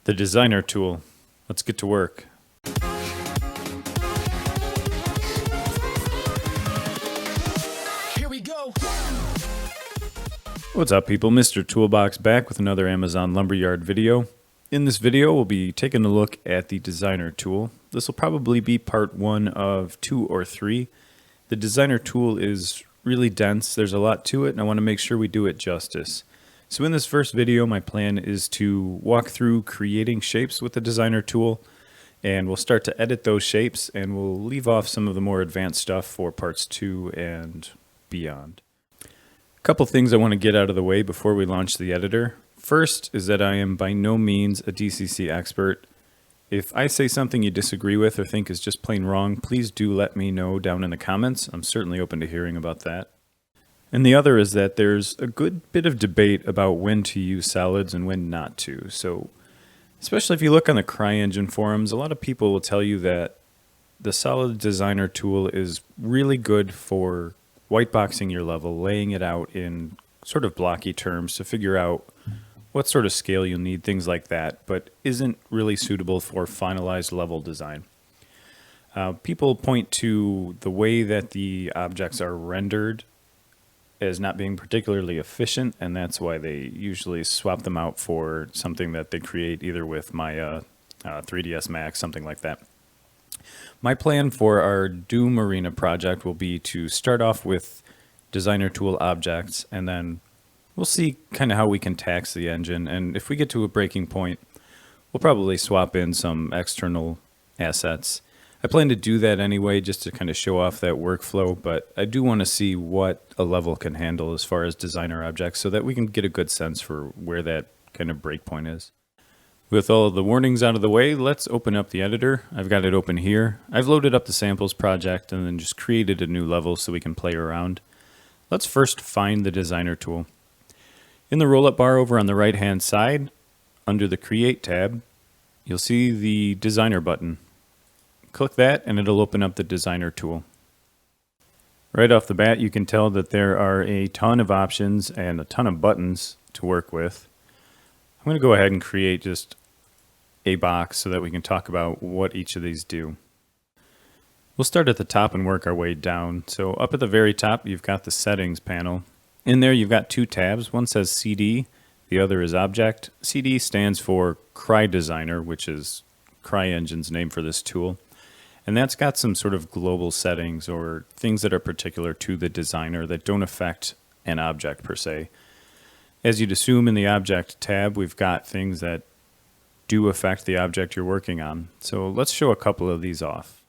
The designer tool. Let's get to work. Here we go. What's up, people? MisterToolbox back with another Amazon Lumberyard video. In this video, we'll be taking a look at the designer tool. This will probably be part one of 2 or 3. The designer tool is really dense. There's a lot to it, and I want to make sure we do it justice. So in this first video, my plan is to walk through creating shapes with the designer tool, and we'll start to edit those shapes, and we'll leave off some of the more advanced stuff for parts 2 and beyond. A couple things I want to get out of the way before we launch the editor. First is that I am by no means a DCC expert. If I say something you disagree with or think is just plain wrong, please do let me know down in the comments. I'm certainly open to hearing about that. And the other is that there's a good bit of debate about when to use solids and when not to. So, especially if you look on the CryEngine forums, a lot of people will tell you that the solid designer tool is really good for whiteboxing your level, laying it out in sort of blocky terms to figure out what sort of scale you'll need, things like that, but isn't really suitable for finalized level design. People point to the way that the objects are rendered as not being particularly efficient, and that's why they usually swap them out for something that they create either with Maya, 3ds Max, something like that. My plan for our Doom Arena project will be to start off with designer tool objects, and then we'll see kind of how we can tax the engine, and if we get to a breaking point, we'll probably swap in some external assets. I plan to do that anyway, just to kind of show off that workflow, but I do want to see what a level can handle as far as designer objects so that we can get a good sense for where that kind of breakpoint is. With all of the warnings out of the way, let's open up the editor. I've got it open here. I've loaded up the samples project and then just created a new level so we can play around. Let's first find the designer tool. In the roll-up bar over on the right-hand side, under the Create tab, you'll see the designer button. Click that and it'll open up the designer tool. Right off the bat, you can tell that there are a ton of options and a ton of buttons to work with. I'm going to go ahead and create just a box so that we can talk about what each of these do. We'll start at the top and work our way down. So up at the very top, you've got the settings panel. In there, you've got 2 tabs. One says CD, the other is Object. CD stands for CryDesigner, which is CryEngine's name for this tool. And that's got some sort of global settings or things that are particular to the designer that don't affect an object per se. As you'd assume in the Object tab, we've got things that do affect the object you're working on. So let's show a couple of these off.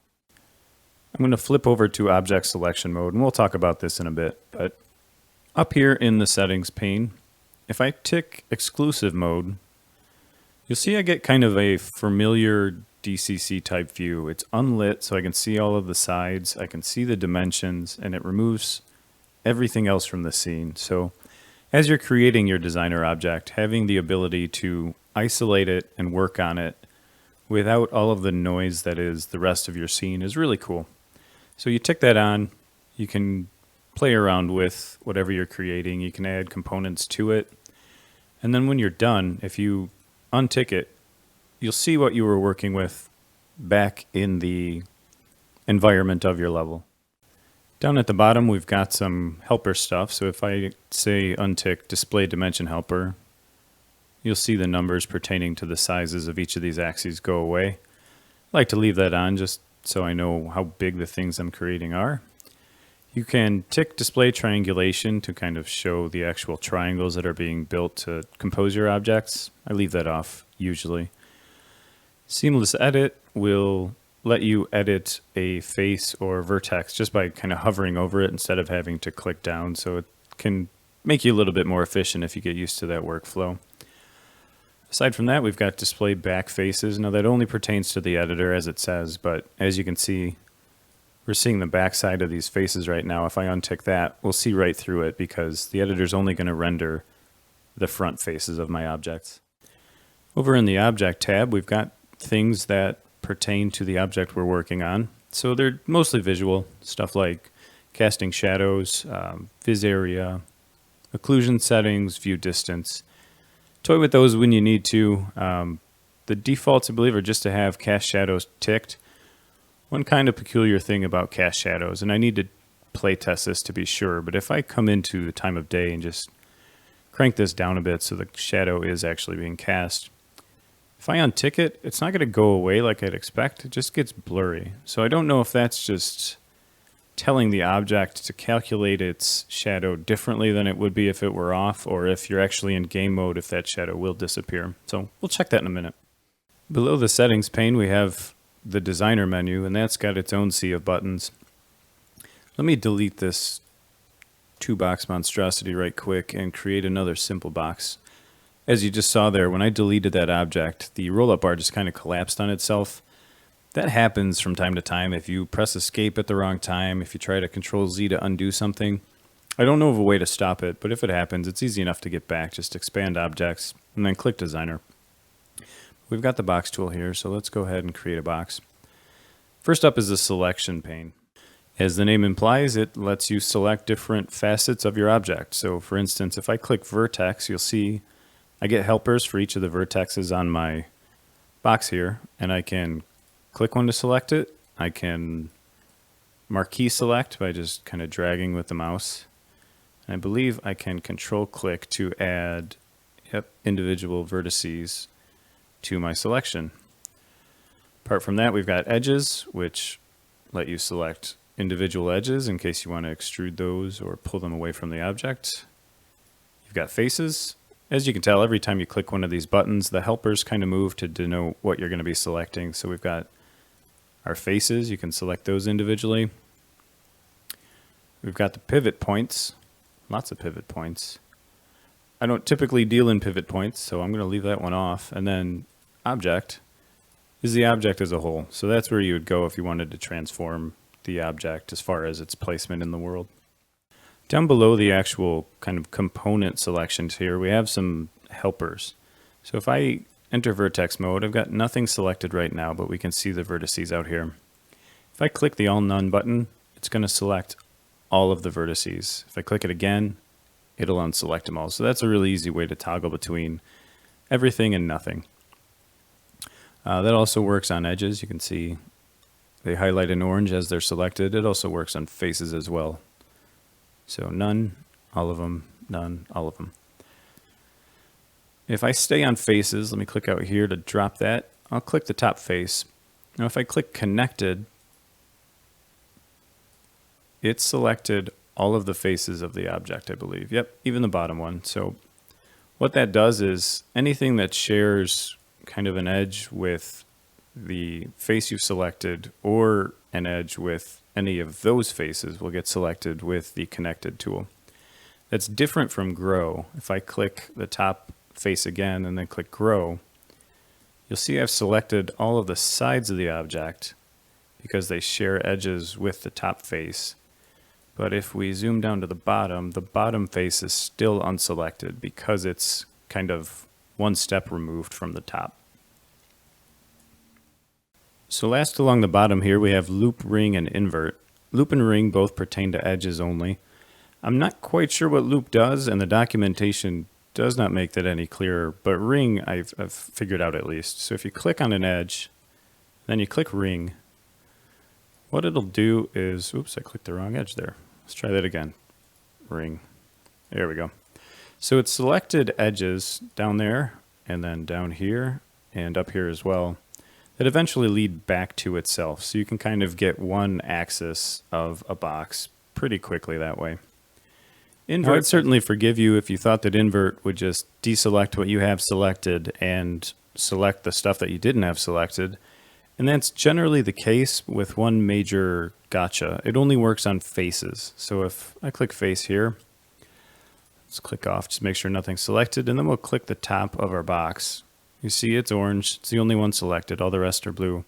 I'm going to flip over to Object Selection mode, and we'll talk about this in a bit. But up here in the settings pane, if I tick exclusive mode, you'll see I get kind of a familiar DCC type view. It's unlit, so I can see all of the sides, I can see the dimensions, and it removes everything else from the scene. So as you're creating your designer object, having the ability to isolate it and work on it without all of the noise that is the rest of your scene is really cool. So you tick that on, you can play around with whatever you're creating, you can add components to it, and then when you're done, if you untick it, you'll see what you were working with back in the environment of your level. Down at the bottom, we've got some helper stuff. So if I say untick display dimension helper, you'll see the numbers pertaining to the sizes of each of these axes go away. I like to leave that on just so I know how big the things I'm creating are. You can tick display triangulation to kind of show the actual triangles that are being built to compose your objects. I leave that off usually. Seamless edit will let you edit a face or vertex just by kind of hovering over it instead of having to click down, so it can make you a little bit more efficient if you get used to that workflow. Aside from that, we've got display back faces. Now that only pertains to the editor as it says, but as you can see, we're seeing the back side of these faces right now. If I untick that, we'll see right through it because the editor's only going to render the front faces of my objects. Over in the Object tab, we've got things that pertain to the object we're working on. So they're mostly visual, stuff like casting shadows, viz area, occlusion settings, view distance. Toy with those when you need to. The defaults, I believe, are just to have cast shadows ticked. One kind of peculiar thing about cast shadows, and I need to play test this to be sure, but if I come into the time of day and just crank this down a bit so the shadow is actually being cast, if I untick it, it's not going to go away like I'd expect. It just gets blurry. So I don't know if that's just telling the object to calculate its shadow differently than it would be if it were off, or if you're actually in game mode, if that shadow will disappear. So we'll check that in a minute. Below the settings pane, we have the designer menu, and that's got its own sea of buttons. Let me delete this 2-box monstrosity right quick and create another simple box. As you just saw there, when I deleted that object, the roll-up bar just kind of collapsed on itself. That happens from time to time if you press escape at the wrong time, if you try to Control Z to undo something. I don't know of a way to stop it, but if it happens, it's easy enough to get back. Just expand objects and then click designer. We've got the box tool here, so let's go ahead and create a box. First up is the selection pane. As the name implies, it lets you select different facets of your object. So for instance, if I click vertex, you'll see I get helpers for each of the vertexes on my box here, and I can click one to select it. I can marquee select by just kind of dragging with the mouse. And I believe I can control click to add individual vertices to my selection. Apart from that, we've got edges, which let you select individual edges in case you want to extrude those or pull them away from the object. You've got faces. As you can tell, every time you click one of these buttons, the helpers kind of move to denote what you're going to be selecting. So we've got our faces. You can select those individually. We've got the pivot points. Lots of pivot points. I don't typically deal in pivot points, so I'm going to leave that one off. And then object is the object as a whole. So that's where you would go if you wanted to transform the object as far as its placement in the world. Down below the actual kind of component selections here, we have some helpers. So if I enter vertex mode, I've got nothing selected right now, but we can see the vertices out here. If I click the all none button, it's going to select all of the vertices. If I click it again, it'll unselect them all. So that's a really easy way to toggle between everything and nothing. That also works on edges. You can see they highlight in orange as they're selected. It also works on faces as well. So none, all of them, none, all of them. If I stay on faces, let me click out here to drop that. I'll click the top face. Now if I click connected, it's selected all of the faces of the object, I believe. Yep, even the bottom one. So what that does is anything that shares kind of an edge with the face you've selected or an edge with any of those faces will get selected with the connected tool. That's different from grow. If I click the top face again and then click grow, you'll see I've selected all of the sides of the object because they share edges with the top face. But if we zoom down to the bottom face is still unselected because it's kind of one step removed from the top. So last along the bottom here we have loop, ring, and invert. Loop and ring both pertain to edges only. I'm not quite sure what loop does, and the documentation does not make that any clearer, but ring I've figured out at least. So if you click on an edge, then you click ring, what it'll do is, oops, I clicked the wrong edge there. Let's try that again. Ring. There we go. So it's selected edges down there, and then down here, and up here as well, that eventually lead back to itself. So you can kind of get one axis of a box pretty quickly that way. Invert, I'd certainly forgive you if you thought that invert would just deselect what you have selected and select the stuff that you didn't have selected. And that's generally the case with one major gotcha. It only works on faces. So if I click face here, let's click off, just make sure nothing's selected, and then we'll click the top of our box. You see it's orange, it's the only one selected, all the rest are blue.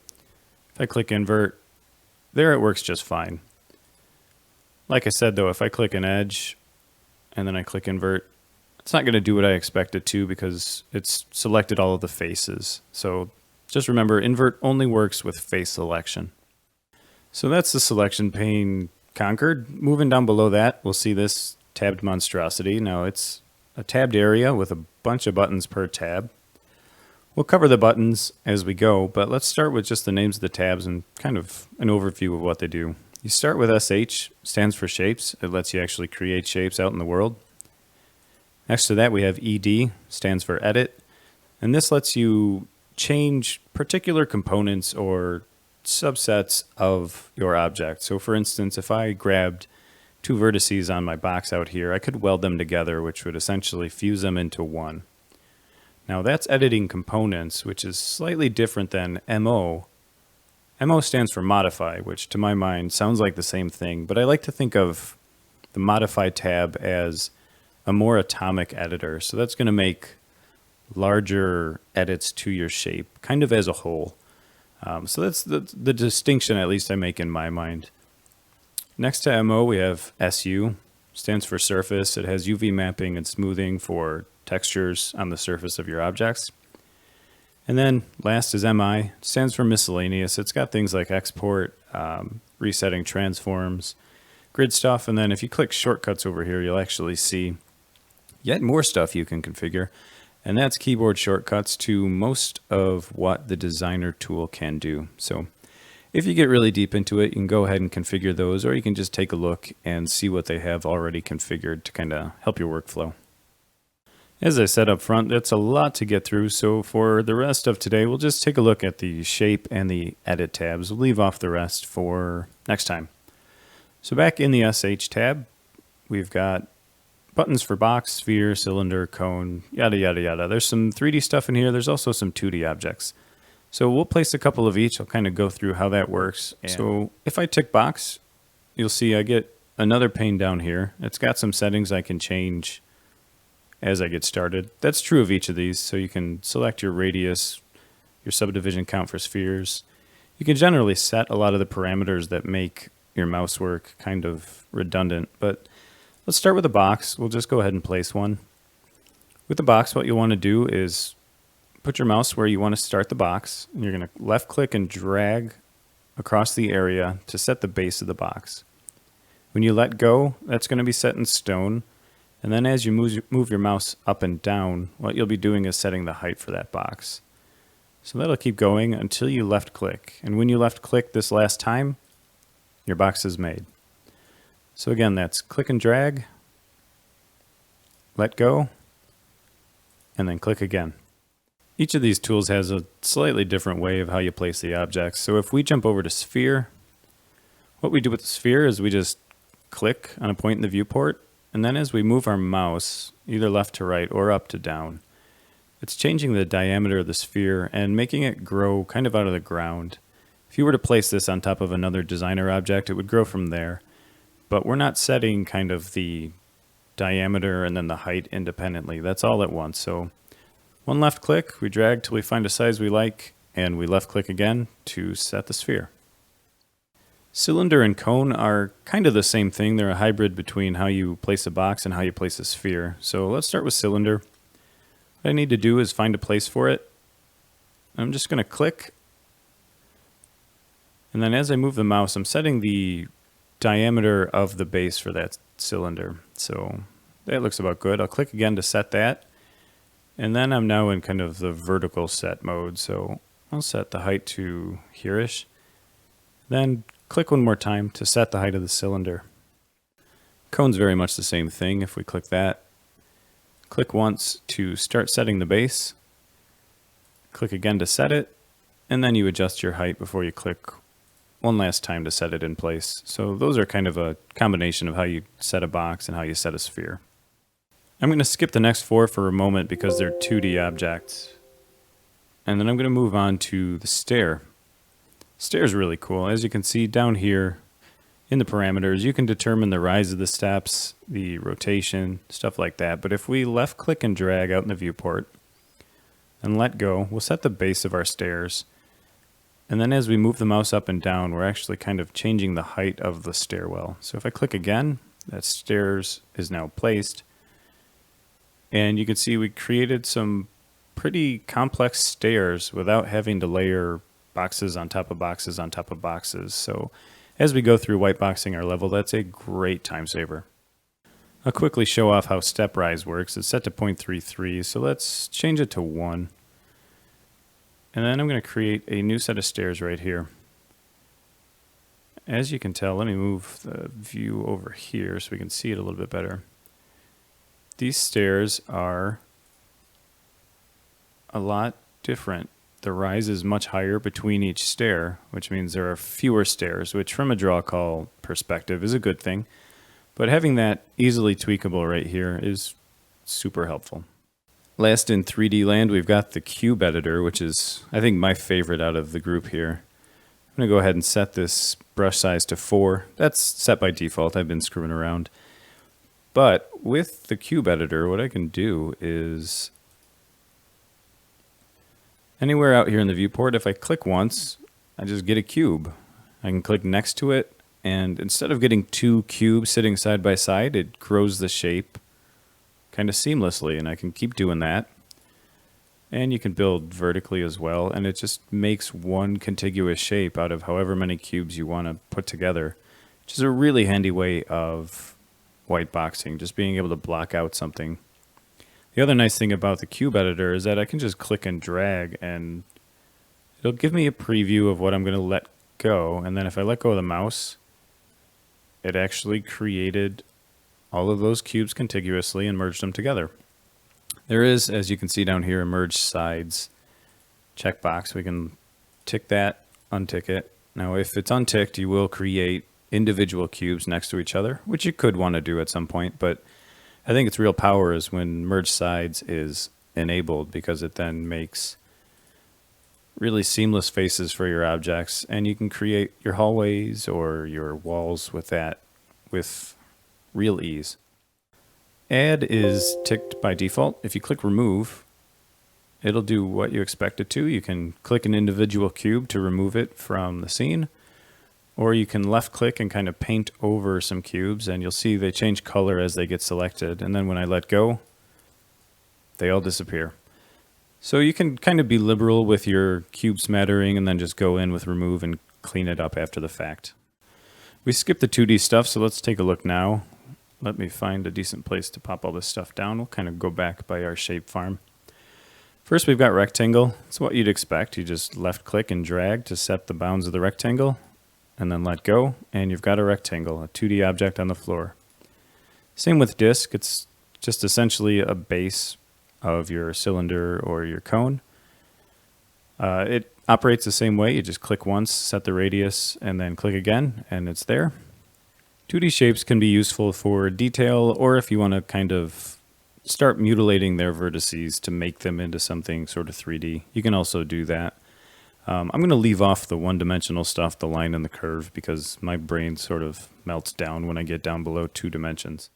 If I click invert, there it works just fine. Like I said though, if I click an edge and then I click invert, it's not going to do what I expect it to because it's selected all of the faces. So just remember, invert only works with face selection. So that's the selection pane conquered. Moving down below that, we'll see this tabbed monstrosity. Now it's a tabbed area with a bunch of buttons per tab. We'll cover the buttons as we go, but let's start with just the names of the tabs and kind of an overview of what they do. You start with SH, stands for shapes. It lets you actually create shapes out in the world. Next to that we have ED, stands for edit, and this lets you change particular components or subsets of your object. So for instance, if I grabbed two vertices on my box out here, I could weld them together, which would essentially fuse them into one. Now that's editing components, which is slightly different than MO. MO stands for modify, which to my mind sounds like the same thing, but I like to think of the modify tab as a more atomic editor. So that's going to make larger edits to your shape, kind of as a whole. So that's the distinction, at least I make in my mind. Next to MO, we have SU, stands for surface. It has UV mapping and smoothing for textures on the surface of your objects. And then last is MI, stands for miscellaneous. It's got things like export, resetting transforms, grid stuff, and then if you click shortcuts over here, you'll actually see yet more stuff you can configure, and that's keyboard shortcuts to most of what the designer tool can do. So if you get really deep into it, you can go ahead and configure those, or you can just take a look and see what they have already configured to kind of help your workflow. As I said up front, that's a lot to get through, so for the rest of today, we'll just take a look at the shape and the edit tabs. We'll leave off the rest for next time. So back in the SH tab, we've got buttons for box, sphere, cylinder, cone, yada, yada, yada. There's some 3D stuff in here. There's also some 2D objects. So we'll place a couple of each. I'll kind of go through how that works. So if I tick box, you'll see I get another pane down here. It's got some settings I can change as I get started. That's true of each of these. So you can select your radius, your subdivision count for spheres. You can generally set a lot of the parameters that make your mouse work kind of redundant, but let's start with a box. We'll just go ahead and place one. With the box, what you want to do is put your mouse where you want to start the box, and you're going to left click and drag across the area to set the base of the box. When you let go, that's going to be set in stone, and then as you move your mouse up and down, what you'll be doing is setting the height for that box. So that'll keep going until you left click, and when you left click this last time, your box is made. So again, that's click and drag, let go, and then click again. Each of these tools has a slightly different way of how you place the objects. So if we jump over to sphere, what we do with the sphere is we just click on a point in the viewport, and then as we move our mouse, either left to right or up to down, it's changing the diameter of the sphere and making it grow kind of out of the ground. If you were to place this on top of another designer object, it would grow from there. But we're not setting kind of the diameter and then the height independently. That's all at once. So one left click, we drag till we find a size we like, and we left click again to set the sphere. Cylinder and cone are kind of the same thing. They're a hybrid between how you place a box and how you place a sphere. So let's start with cylinder. What I need to do is find a place for it. I'm just going to click, and then as I move the mouse, I'm setting the diameter of the base for that cylinder. So that looks about good. I'll click again to set that, and then I'm now in kind of the vertical set mode. So I'll set the height to here-ish, then click one more time to set the height of the cylinder. Cone's very much the same thing. If we click that, click once to start setting the base, click again to set it, and then you adjust your height before you click one last time to set it in place. So those are kind of a combination of how you set a box and how you set a sphere. I'm going to skip the next four for a moment because they're 2D objects. And then I'm going to move on to the stair. Stair is really cool. As you can see down here in the parameters, you can determine the rise of the steps, the rotation, stuff like that. But if we left click and drag out in the viewport and let go, we'll set the base of our stairs. And then as we move the mouse up and down, we're actually kind of changing the height of the stairwell. So if I click again, that stairs is now placed. And you can see we created some pretty complex stairs without having to layer boxes on top of boxes on top of boxes. So as we go through whiteboxing our level, that's a great time saver. I'll quickly show off how step rise works. It's set to 0.33, so let's change it to 1. And then I'm going to create a new set of stairs right here. As you can tell, let me move the view over here so we can see it a little bit better. These stairs are a lot different. The rise is much higher between each stair, which means there are fewer stairs, which from a draw call perspective is a good thing. But having that easily tweakable right here is super helpful. Last in 3D land, we've got the cube editor, which is, I think, my favorite out of the group here. I'm going to go ahead and set this brush size to 4. That's set by default. I've been screwing around. But with the cube editor, what I can do is anywhere out here in the viewport, if I click once, I just get a cube. I can click next to it, and instead of getting 2 cubes sitting side by side, it grows the shape kind of seamlessly, and I can keep doing that. And you can build vertically as well, and it just makes one contiguous shape out of however many cubes you want to put together, which is a really handy way of white boxing, just being able to block out something. The other nice thing about the cube editor is that I can just click and drag, and it'll give me a preview of what I'm going to let go, and then if I let go of the mouse, it actually created all of those cubes contiguously and merged them together. There is, as you can see down here, a merge sides checkbox. We can tick that, untick it. Now, if it's unticked, you will create individual cubes next to each other, which you could want to do at some point, but I think its real power is when merge sides is enabled, because it then makes really seamless faces for your objects, and you can create your hallways or your walls with that with real ease. Add is ticked by default. If you click remove, it'll do what you expect it to. You can click an individual cube to remove it from the scene, or you can left click and kind of paint over some cubes, and you'll see they change color as they get selected, and then when I let go, they all disappear. So you can kind of be liberal with your cube smattering and then just go in with remove and clean it up after the fact. We skipped the 2D stuff, so let's take a look now. Let me find a decent place to pop all this stuff down. We'll kind of go back by our shape farm. First, we've got rectangle. It's what you'd expect. You just left click and drag to set the bounds of the rectangle, and then let go, and you've got a rectangle, a 2D object on the floor. Same with disk. It's just essentially a base of your cylinder or your cone. It operates the same way. You just click once, set the radius, and then click again, and it's there. 2D shapes can be useful for detail, or if you want to kind of start mutilating their vertices to make them into something sort of 3D, you can also do that. I'm going to leave off the one-dimensional stuff, the line and the curve, because my brain sort of melts down when I get down below 2 dimensions.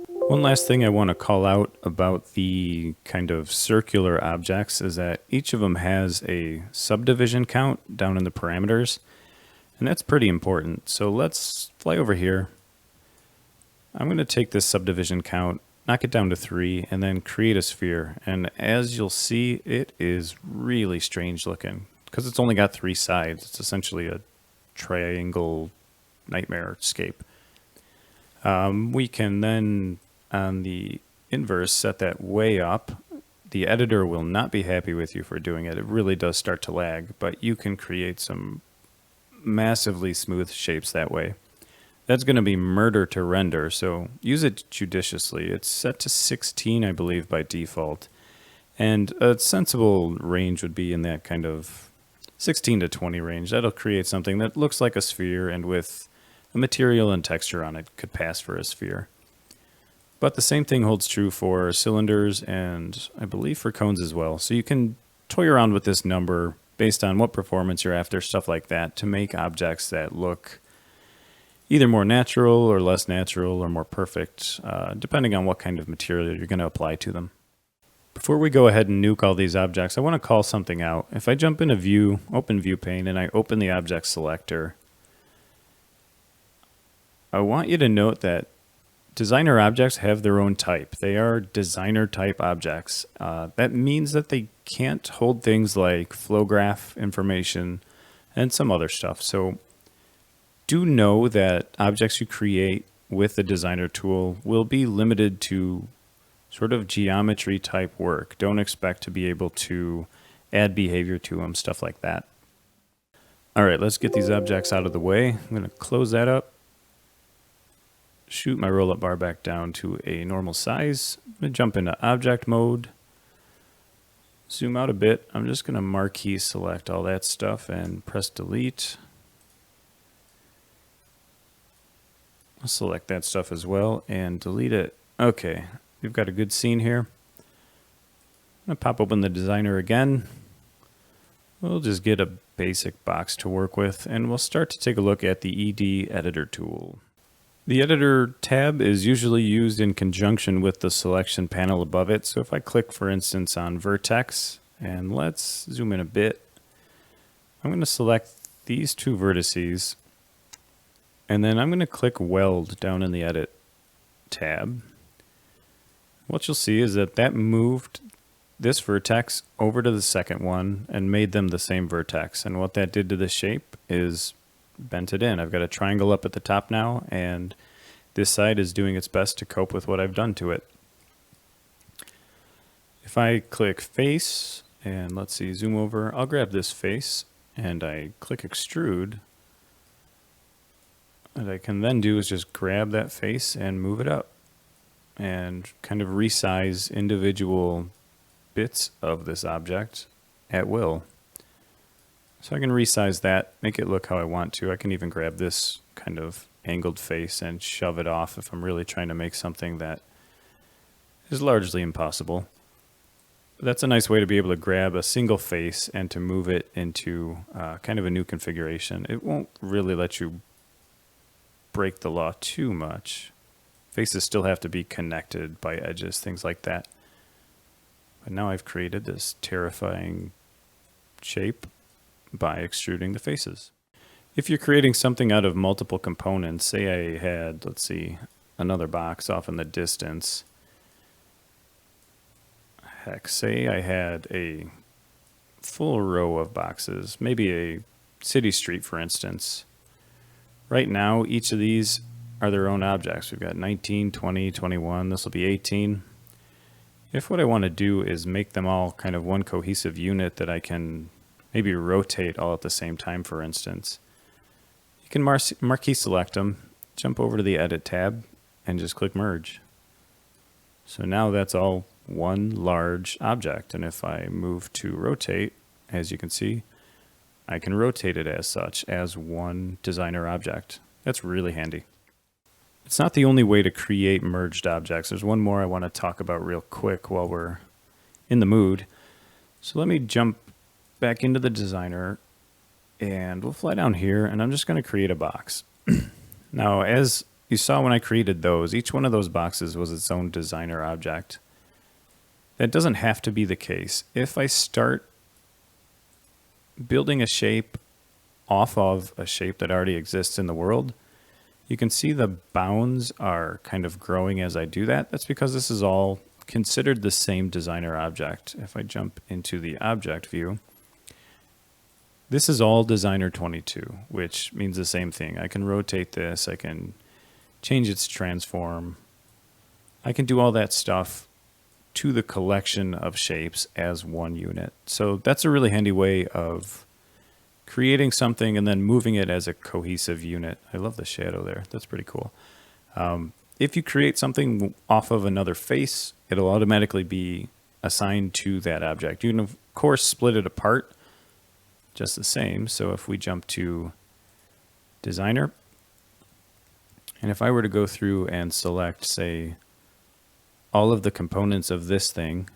One last thing I want to call out about the kind of circular objects is that each of them has a subdivision count down in the parameters, and that's pretty important. So let's fly over here. I'm going to take this subdivision count, knock it down to 3, and then create a sphere. And as you'll see, it is really strange looking, because it's only got 3 sides. It's essentially a triangle nightmare scape. We can then, on the inverse, set that way up. The editor will not be happy with you for doing it. It really does start to lag, but you can create some massively smooth shapes that way. That's going to be murder to render, so use it judiciously. It's set to 16, I believe, by default. And a sensible range would be in that kind of 16 to 20 range. That'll create something that looks like a sphere, and with a material and texture on it could pass for a sphere. But the same thing holds true for cylinders and I believe for cones as well. So you can toy around with this number based on what performance you're after, stuff like that, to make objects that look either more natural or less natural or more perfect, depending on what kind of material you're going to apply to them. Before we go ahead and nuke all these objects, I want to call something out. If I jump into View, Open View Pane, and I open the Object Selector, I want you to note that designer objects have their own type. They are designer type objects. That means that they can't hold things like flow graph information and some other stuff. So do know that objects you create with the designer tool will be limited to sort of geometry type work. Don't expect to be able to add behavior to them, stuff like that. All right, let's get these objects out of the way. I'm going to close that up. Shoot my roll-up bar back down to a normal size. I'm going to jump into object mode. Zoom out a bit. I'm just going to marquee select all that stuff and press delete. I'll select that stuff as well and delete it. Okay, we've got a good scene here. I'm going to pop open the designer again. We'll just get a basic box to work with, and we'll start to take a look at the ED editor tool. The editor tab is usually used in conjunction with the selection panel above it. So if I click, for instance, on vertex, and let's zoom in a bit, I'm going to select these two vertices, and then I'm going to click weld down in the edit tab. What you'll see is that moved this vertex over to the second one and made them the same vertex. And what that did to the shape is bent it in. I've got a triangle up at the top now, and this side is doing its best to cope with what I've done to it. If I click face, and let's see, zoom over, I'll grab this face, and I click extrude. What I can then do is just grab that face and move it up, and kind of resize individual bits of this object at will. So I can resize that, make it look how I want to. I can even grab this kind of angled face and shove it off if I'm really trying to make something that is largely impossible. But that's a nice way to be able to grab a single face and to move it into kind of a new configuration. It won't really let you break the law too much. Faces still have to be connected by edges, things like that. But now I've created this terrifying shape by extruding the faces. If you're creating something out of multiple components, say I had, let's see, another box off in the distance. Heck, say I had a full row of boxes, maybe a city street, for instance. Right now, each of these are their own objects. We've got 19, 20, 21, this will be 18. If what I want to do is make them all kind of one cohesive unit that I can maybe rotate all at the same time, for instance, you can marquee select them, jump over to the edit tab, and just click merge. So now that's all one large object, and if I move to rotate, as you can see, I can rotate it as such, as one designer object. That's really handy. It's not the only way to create merged objects. There's one more I want to talk about real quick while we're in the mood. So let me jump back into the designer, and we'll fly down here, and I'm just going to create a box. Now, as you saw when I created those, each one of those boxes was its own designer object. That doesn't have to be the case. If I start building a shape off of a shape that already exists in the world, you can see the bounds are kind of growing as I do that. That's because this is all considered the same designer object. If I jump into the object view, this is all designer 22, which means the same thing. I can rotate this, I can change its transform, I can do all that stuff to the collection of shapes as one unit. So that's a really handy way of creating something and then moving it as a cohesive unit. I love the shadow there. That's pretty cool. If you create something off of another face, it'll automatically be assigned to that object. You can, of course, split it apart just the same. So if we jump to designer, and if I were to go through and select, say, all of the components of this thing,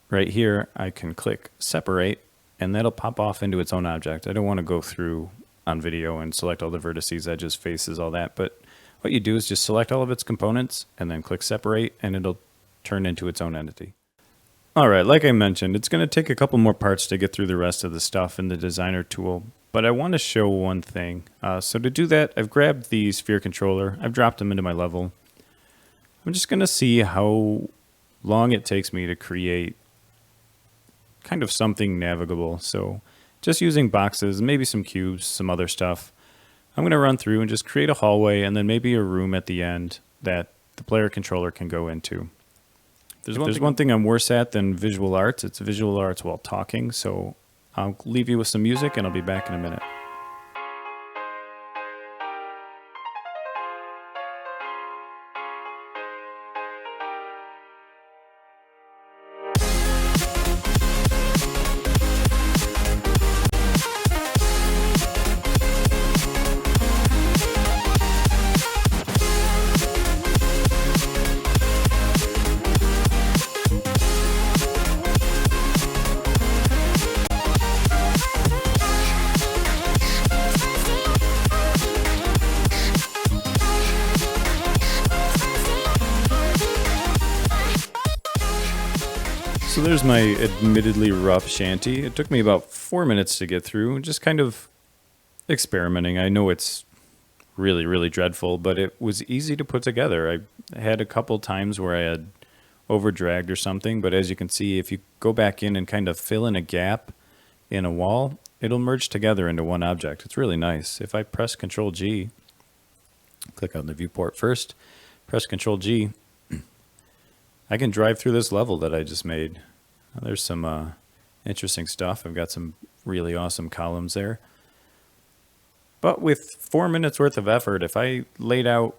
right here, I can click separate, and that'll pop off into its own object. I don't want to go through on video and select all the vertices, edges, faces, all that, but what you do is just select all of its components and then click separate, and it'll turn into its own entity. All right, like I mentioned, it's going to take a couple more parts to get through the rest of the stuff in the designer tool, but I want to show one thing. So to do that, I've grabbed the sphere controller, I've dropped them into my level. I'm just going to see how long it takes me to create kind of something navigable. So just using boxes, maybe some cubes, some other stuff. I'm going to run through and just create a hallway and then maybe a room at the end that the player controller can go into. there's one thing I'm worse at than visual arts, it's visual arts while talking. So I'll leave you with some music and I'll be back in a minute. So there's my admittedly rough shanty. It took me about 4 minutes to get through, just kind of experimenting. I know it's really, really dreadful, but it was easy to put together. I had a couple times where I had over-dragged or something, but as you can see, if you go back in and kind of fill in a gap in a wall, it'll merge together into one object. It's really nice. If I press Ctrl-G, click on the viewport first, press Ctrl-G, I can drive through this level that I just made. There's some interesting stuff. I've got some really awesome columns there. But with 4 minutes worth of effort, if I laid out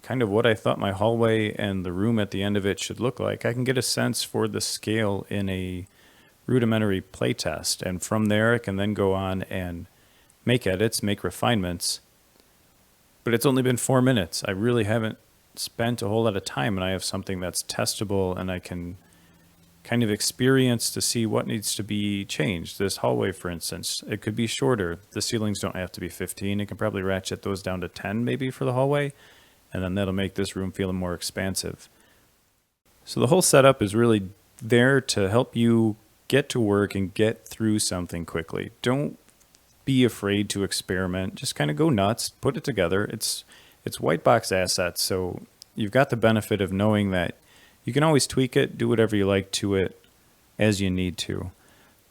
kind of what I thought my hallway and the room at the end of it should look like, I can get a sense for the scale in a rudimentary playtest. And from there, I can then go on and make edits, make refinements. But it's only been 4 minutes. I really haven't spent a whole lot of time, and I have something that's testable and I can kind of experience to see what needs to be changed. This hallway, for instance, it could be shorter. The ceilings don't have to be 15. It can probably ratchet those down to 10 maybe for the hallway, and then that'll make this room feel more expansive. So the whole setup is really there to help you get to work and get through something quickly. Don't be afraid to experiment. Just kind of go nuts, put it together. It's white box assets, so you've got the benefit of knowing that you can always tweak it, do whatever you like to it as you need to.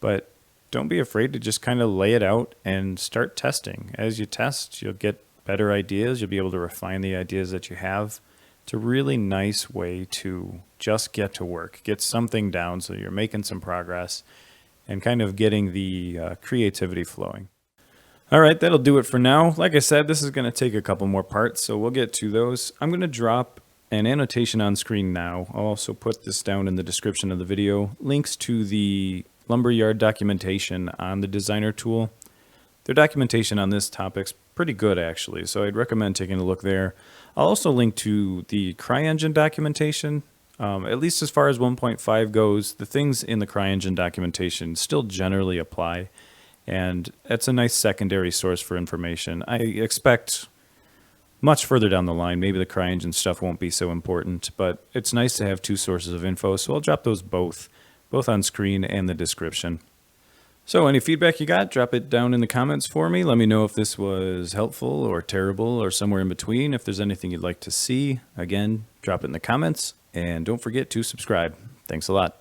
But don't be afraid to just kind of lay it out and start testing. As you test, you'll get better ideas. You'll be able to refine the ideas that you have. It's a really nice way to just get to work, get something down so you're making some progress and kind of getting the creativity flowing. All right, that'll do it for now. Like I said, this is going to take a couple more parts, so we'll get to those. I'm going to drop an annotation on screen now. I'll also put this down in the description of the video. Links to the Lumberyard documentation on the designer tool. Their documentation on this topic's pretty good, actually, so I'd recommend taking a look there. I'll also link to the CryEngine documentation. At least as far as 1.5 goes, the things in the CryEngine documentation still generally apply. And that's a nice secondary source for information. I expect much further down the line, maybe the CryEngine stuff won't be so important, but it's nice to have two sources of info, so I'll drop those both on screen and the description. So any feedback you got, drop it down in the comments for me. Let me know if this was helpful or terrible or somewhere in between. If there's anything you'd like to see, again, drop it in the comments. And don't forget to subscribe. Thanks a lot.